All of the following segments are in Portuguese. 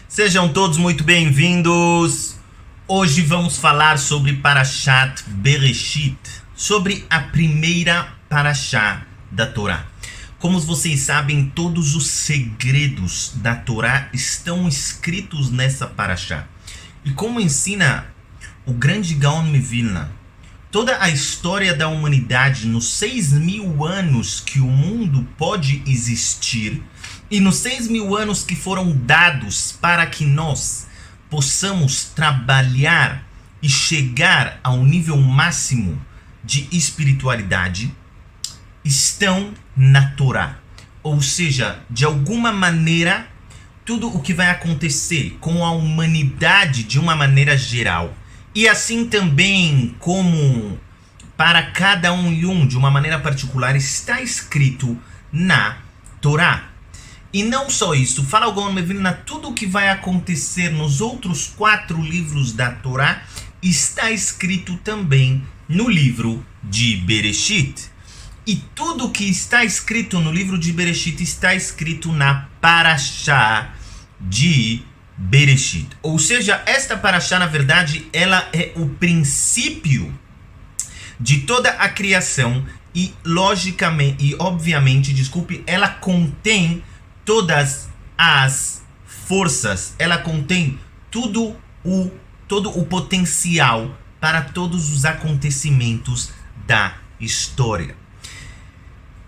Sejam todos muito bem-vindos. Hoje vamos falar sobre Parashat Bereshit, sobre a primeira Parashá da Torá. Como vocês sabem, todos os segredos da Torá estão escritos nessa Parashá. E como ensina o grande Gaon Mivilna, toda a história da humanidade nos 6.000 anos que o mundo pode existir e nos 6.000 anos que foram dados para que nós possamos trabalhar e chegar ao nível máximo de espiritualidade, estão na Torá. Ou seja, de alguma maneira, tudo o que vai acontecer com a humanidade de uma maneira geral, e assim também como para cada um e um de uma maneira particular, está escrito na Torá. E não só isso, fala o Gaon Mivilna, tudo o que vai acontecer nos outros 4 livros da Torá está escrito também no livro de Bereshit. E tudo que está escrito no livro de Bereshit está escrito na Parashá de Bereshit. Ou seja, esta Parashá, na verdade, ela é o princípio de toda a criação e, logicamente, e obviamente, ela contém todas as forças, ela contém todo o potencial para todos os acontecimentos da história.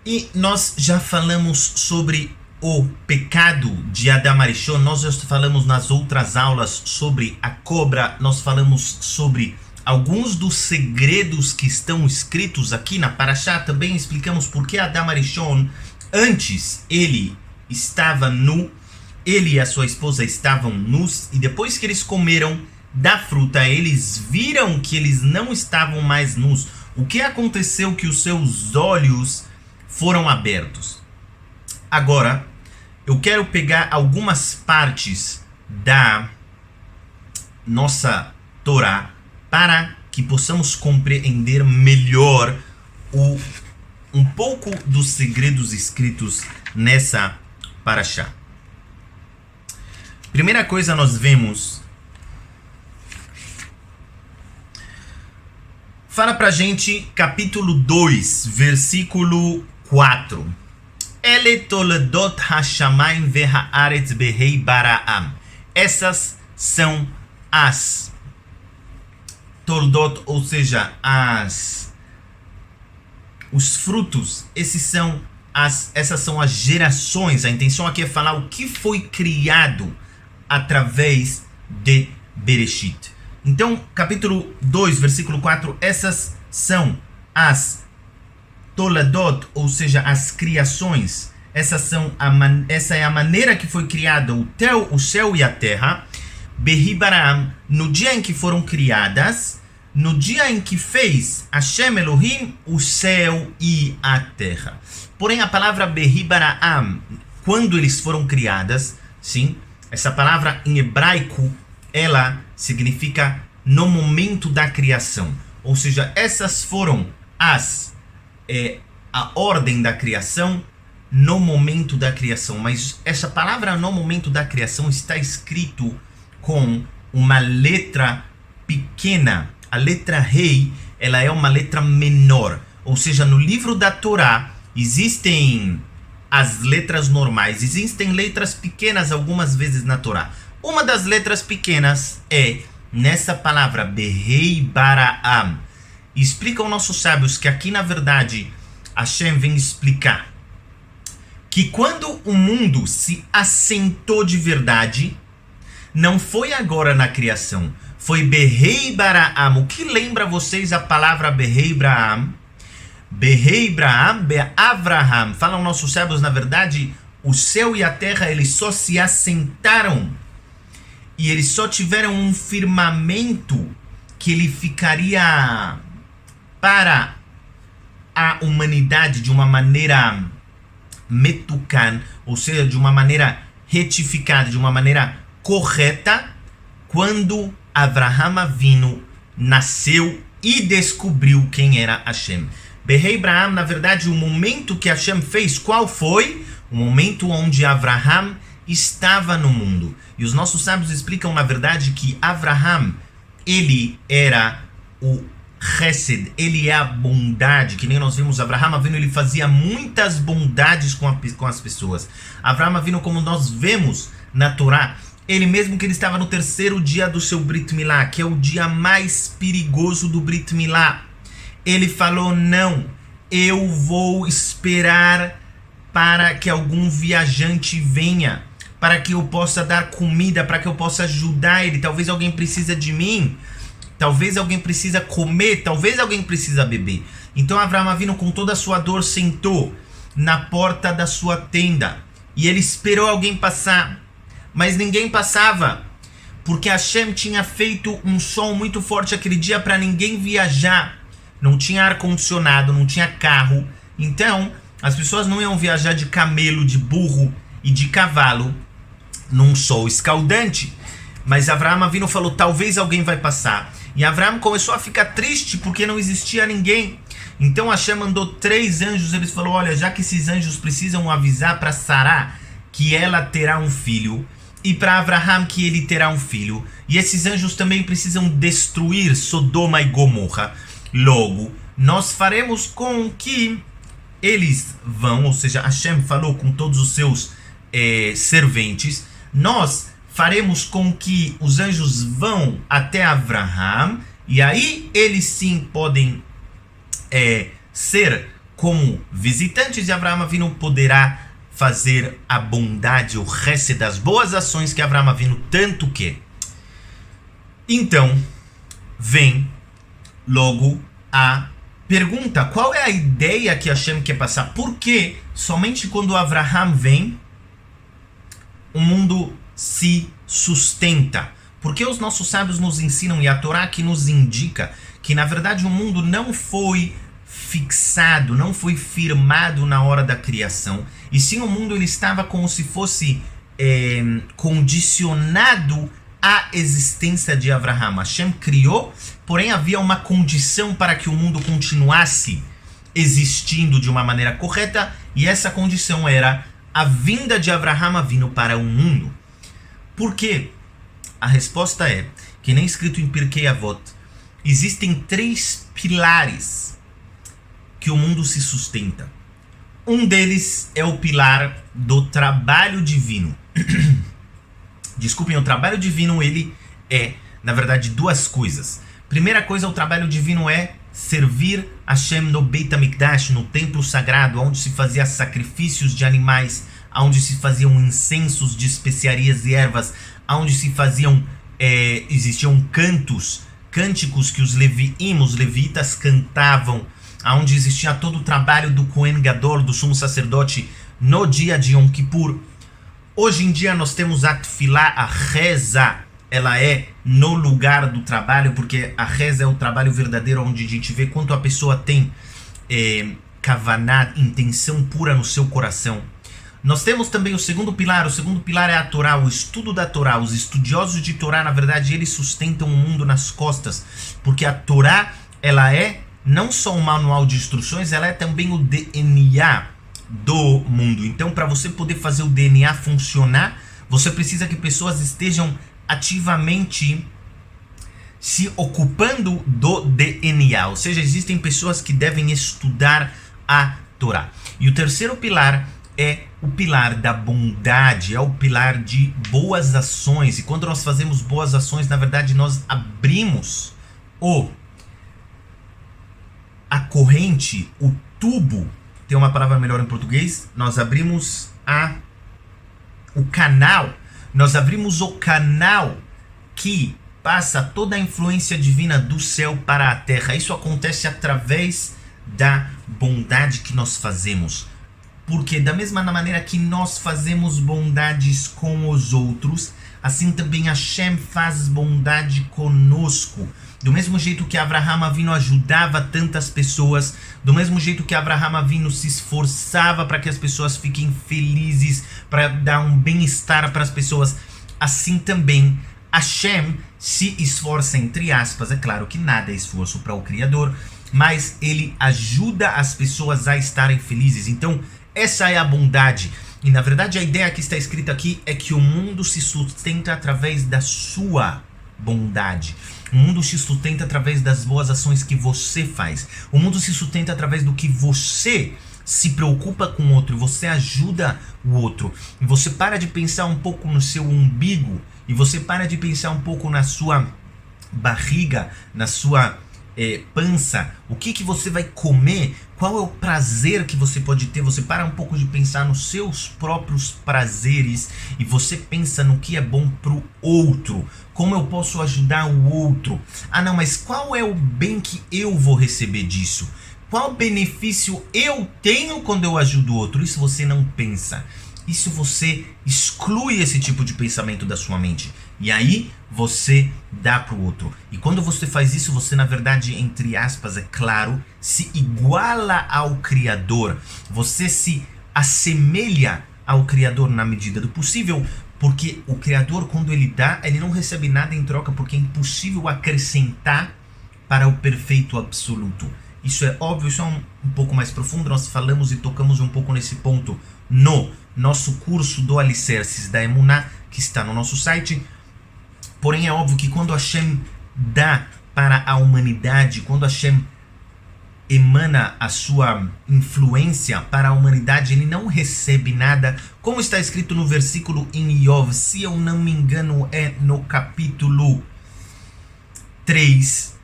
E nós já falamos sobre o pecado de Adam Arishon, nós já falamos nas outras aulas sobre a cobra, nós falamos sobre alguns dos segredos que estão escritos aqui na Parashá, também explicamos por que Adam Arishon, antes ele estava nu, ele e a sua esposa estavam nus, e depois que eles comeram da fruta, eles viram que eles não estavam mais nus. O que aconteceu? Que os seus olhos foram abertos. Agora, eu quero pegar algumas partes da nossa Torá para que possamos compreender melhor um pouco dos segredos escritos nessa Parashá. Primeira coisa, nós vemos, fala pra gente capítulo 2, versículo 4. Ele toledot hashamayim vehaaretz behei baraam. Essas são as toldot, ou seja, os frutos. Essas são as gerações. A intenção aqui é falar o que foi criado através de Bereshit. Então, capítulo 2, versículo 4, essas são as toledot, ou seja, as criações. Essa é a maneira que foi criada o céu e a terra. Behi baraam, no dia em que foram criadas, no dia em que fez Hashem Elohim o céu e a terra. Porém, a palavra Behi baraam, quando eles foram criadas, sim, essa palavra em hebraico, ela significa no momento da criação. Ou seja, essas foram a ordem da criação no momento da criação. Mas essa palavra no momento da criação está escrito com uma letra pequena. A letra Rei, ela é uma letra menor. Ou seja, no livro da Torá existem as letras normais, existem letras pequenas algumas vezes na Torá. Uma das letras pequenas é nessa palavra Behei Baraam. Explicam nossos sábios que aqui, na verdade, Hashem vem explicar que quando o mundo se assentou de verdade, não foi agora na criação, foi Behei Baraam. O que lembra vocês a palavra Behei Baraam? Behei Baraam, Avraham. Falam nossos sábios, na verdade, o céu e a terra, eles só se assentaram e eles só tiveram um firmamento que ele ficaria para a humanidade de uma maneira metukan, ou seja, de uma maneira retificada, de uma maneira correta, quando Avraham Avinu nasceu e descobriu quem era Hashem. Behei Baraam, na verdade, o momento que Hashem fez, qual foi? O momento onde Avraham estava no mundo. E os nossos sábios explicam, na verdade, que Avraham, ele era o Chesed, ele é a bondade, que nem nós vimos Avraham Avinu, ele fazia muitas bondades com as pessoas. Avraham Avinu, como nós vemos na Torá, ele mesmo que ele estava no terceiro dia do seu Brit Milá, que é o dia mais perigoso do Brit Milá, ele falou, não, eu vou esperar para que algum viajante venha, para que eu possa dar comida, para que eu possa ajudar ele. Talvez alguém precisa de mim, talvez alguém precisa comer, talvez alguém precisa beber. Então Avraham Avinu, com toda a sua dor, sentou na porta da sua tenda e ele esperou alguém passar, mas ninguém passava, porque Hashem tinha feito um sol muito forte aquele dia para ninguém viajar. Não tinha ar-condicionado, não tinha carro, então as pessoas não iam viajar de camelo, de burro e de cavalo num sol escaldante. Mas Avraham Avinu falou, talvez alguém vai passar. E Avraham começou a ficar triste porque não existia ninguém. Então Hashem mandou 3 anjos. Eles falaram, olha, já que esses anjos precisam avisar para Sará que ela terá um filho, e para Avraham que ele terá um filho, e esses anjos também precisam destruir Sodoma e Gomorra, logo nós faremos com que eles vão, ou seja, Hashem falou com todos os seus serventes, nós faremos com que os anjos vão até Avraham, e aí eles sim podem ser como visitantes, e Avraham Avinu poderá fazer a bondade, o resto das boas ações que Avraham Avinu tanto quer. Então, vem logo a pergunta, qual é a ideia que Hashem quer passar? Por que somente quando Avraham vem, o mundo se sustenta? Porque os nossos sábios nos ensinam, e a Torá que nos indica, que na verdade o mundo não foi fixado, não foi firmado na hora da criação, e sim o mundo ele estava como se fosse condicionado à existência de Avraham. Hashem criou, porém havia uma condição para que o mundo continuasse existindo de uma maneira correta, e essa condição era a vinda de Avraham Avinu para o mundo. Por quê? A resposta é, que nem escrito em Pirkei Avot, existem 3 pilares que o mundo se sustenta. Um deles é o pilar do trabalho divino. Desculpem, o trabalho divino ele é, na verdade, 2 coisas. Primeira coisa, o trabalho divino é servir Hashem no Beit HaMikdash, no templo sagrado, onde se fazia sacrifícios de animais, onde se faziam incensos de especiarias e ervas, onde se faziam, existiam cânticos que os levitas cantavam, onde existia todo o trabalho do Kohen Gadol, do sumo sacerdote, no dia de Yom Kippur. Hoje em dia nós temos a Tefilá, a reza, ela é no lugar do trabalho, porque a reza é o trabalho verdadeiro, onde a gente vê quanto a pessoa tem kavanah, intenção pura no seu coração. Nós temos também o segundo pilar é a Torá, o estudo da Torá. Os estudiosos de Torá, na verdade, eles sustentam o mundo nas costas, porque a Torá, ela é não só um manual de instruções, ela é também o DNA do mundo. Então, para você poder fazer o DNA funcionar, você precisa que pessoas estejam ativamente se ocupando do DNA. Ou seja, existem pessoas que devem estudar a Torá. E o terceiro pilar é o pilar da bondade, é o pilar de boas ações. E quando nós fazemos boas ações, na verdade, nós abrimos a corrente, o tubo, tem uma palavra melhor em português, nós abrimos o canal, nós abrimos o canal que passa toda a influência divina do céu para a terra. Isso acontece através da bondade que nós fazemos. Porque da mesma maneira que nós fazemos bondades com os outros, assim também Hashem faz bondade conosco. Do mesmo jeito que Avraham Avinu ajudava tantas pessoas, do mesmo jeito que Avraham Avinu se esforçava para que as pessoas fiquem felizes, para dar um bem-estar para as pessoas, assim também Hashem se esforça, entre aspas. É claro que nada é esforço para o Criador, mas ele ajuda as pessoas a estarem felizes. Então, Essa é a bondade. E na verdade a ideia que está escrita aqui é que o mundo se sustenta através da sua bondade. O mundo se sustenta através das boas ações que você faz. O mundo se sustenta através do que você se preocupa com o outro, você ajuda o outro. E você para de pensar um pouco no seu umbigo, e você para de pensar um pouco na sua barriga, na sua pança, o que você vai comer, qual é o prazer que você pode ter. Você para um pouco de pensar nos seus próprios prazeres e você pensa no que é bom pro outro. Como eu posso ajudar o outro? Ah não, mas qual é o bem que eu vou receber disso? Qual benefício eu tenho quando eu ajudo o outro? Isso você não pensa. Isso você exclui esse tipo de pensamento da sua mente. E aí você dá para o outro. E quando você faz isso, você na verdade, entre aspas, é claro, se iguala ao Criador. Você se assemelha ao Criador na medida do possível. Porque o Criador, quando ele dá, ele não recebe nada em troca, porque é impossível acrescentar para o perfeito absoluto. Isso é óbvio, isso é um pouco mais profundo. Nós falamos e tocamos um pouco nesse ponto no nosso curso do Alicerces da Emuná, que está no nosso site. Porém é óbvio que quando Hashem dá para a humanidade, quando Hashem emana a sua influência para a humanidade, ele não recebe nada, como está escrito no versículo em Iov, se eu não me engano é no capítulo 3,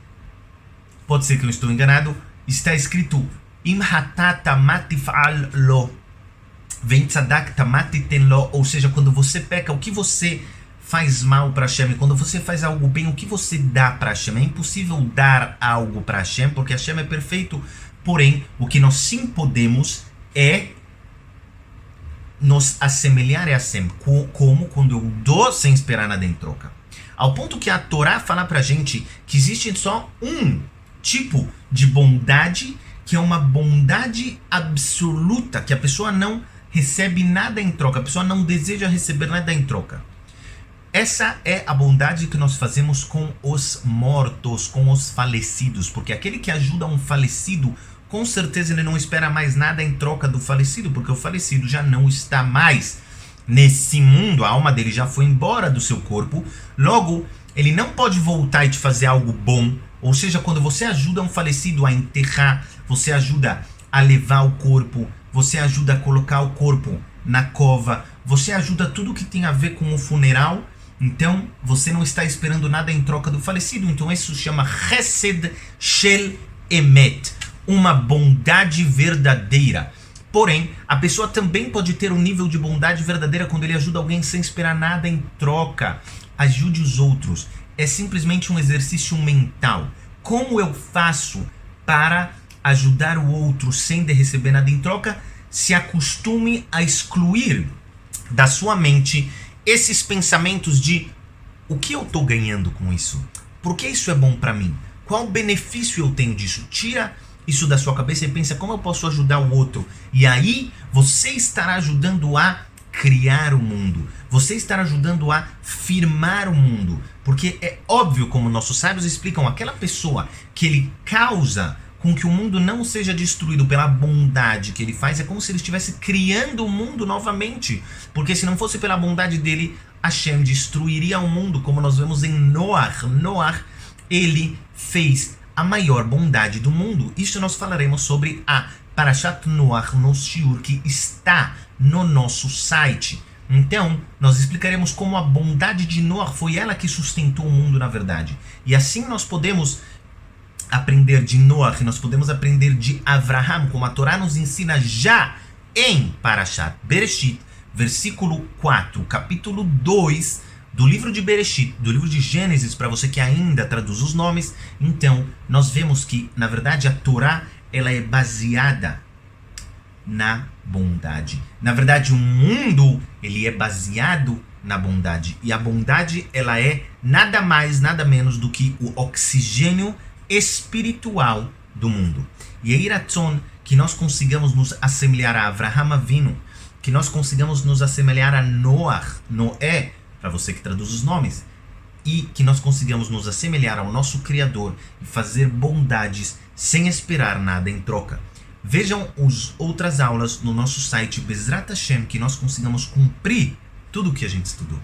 pode ser que eu estou enganado, está escrito Im hatata matif'al lo vem tzadak tamatiten lo, ou seja, quando você peca, o que você faz mal para Hashem, quando você faz algo bem, o que você dá para Hashem? É impossível dar algo para Hashem, porque Hashem é perfeito. Porém, o que nós sim podemos é nos assemelhar a Hashem, como quando eu dou sem esperar nada em troca. Ao ponto que a Torá fala pra gente que existe só um tipo de bondade, que é uma bondade absoluta, que a pessoa não recebe nada em troca, a pessoa não deseja receber nada em troca. Essa é a bondade que nós fazemos com os mortos, com os falecidos, porque aquele que ajuda um falecido, com certeza ele não espera mais nada em troca do falecido, porque o falecido já não está mais nesse mundo, a alma dele já foi embora do seu corpo, logo ele não pode voltar e te fazer algo bom. Ou seja, quando você ajuda um falecido a enterrar, você ajuda a levar o corpo, você ajuda a colocar o corpo na cova, você ajuda tudo que tem a ver com o funeral. Então, você não está esperando nada em troca do falecido. Então, isso se chama Chesed Shel Emet, uma bondade verdadeira. Porém, a pessoa também pode ter um nível de bondade verdadeira quando ele ajuda alguém sem esperar nada em troca. Ajude os outros. É simplesmente um exercício mental. Como eu faço para ajudar o outro sem receber nada em troca? Se acostume a excluir da sua mente esses pensamentos de o que eu estou ganhando com isso? Por que isso é bom para mim? Qual benefício eu tenho disso? Tira isso da sua cabeça e pensa como eu posso ajudar o outro. E aí você estará ajudando a criar o mundo. Você estará ajudando a firmar o mundo. Porque é óbvio, como nossos sábios explicam, aquela pessoa que ele causa com que o mundo não seja destruído pela bondade que ele faz, é como se ele estivesse criando o mundo novamente. Porque se não fosse pela bondade dele, Hashem destruiria o mundo, como nós vemos em Noach. Noach, ele fez a maior bondade do mundo. Isso nós falaremos sobre a Parashat Noach no shiur que está no nosso site. Então, nós explicaremos como a bondade de Noach foi ela que sustentou o mundo na verdade. E assim nós podemos aprender de Noach, nós podemos aprender de Avraham, como a Torá nos ensina já em Parashat Bereshit, versículo 4, capítulo 2 do livro de Bereshit, do livro de Gênesis, para você que ainda traduz os nomes. Então, nós vemos que, na verdade, a Torá ela é baseada na bondade. Na verdade, o mundo ele é baseado na bondade. E a bondade ela é nada mais, nada menos do que o oxigênio espiritual do mundo. E é Iratzon que nós consigamos nos assemelhar a Avraham Avinu, que nós consigamos nos assemelhar a Noach, Noé, para você que traduz os nomes, e que nós consigamos nos assemelhar ao nosso Criador e fazer bondades sem esperar nada em troca. Vejam as outras aulas no nosso site Bezrat Hashem, que nós consigamos cumprir tudo o que a gente estudou.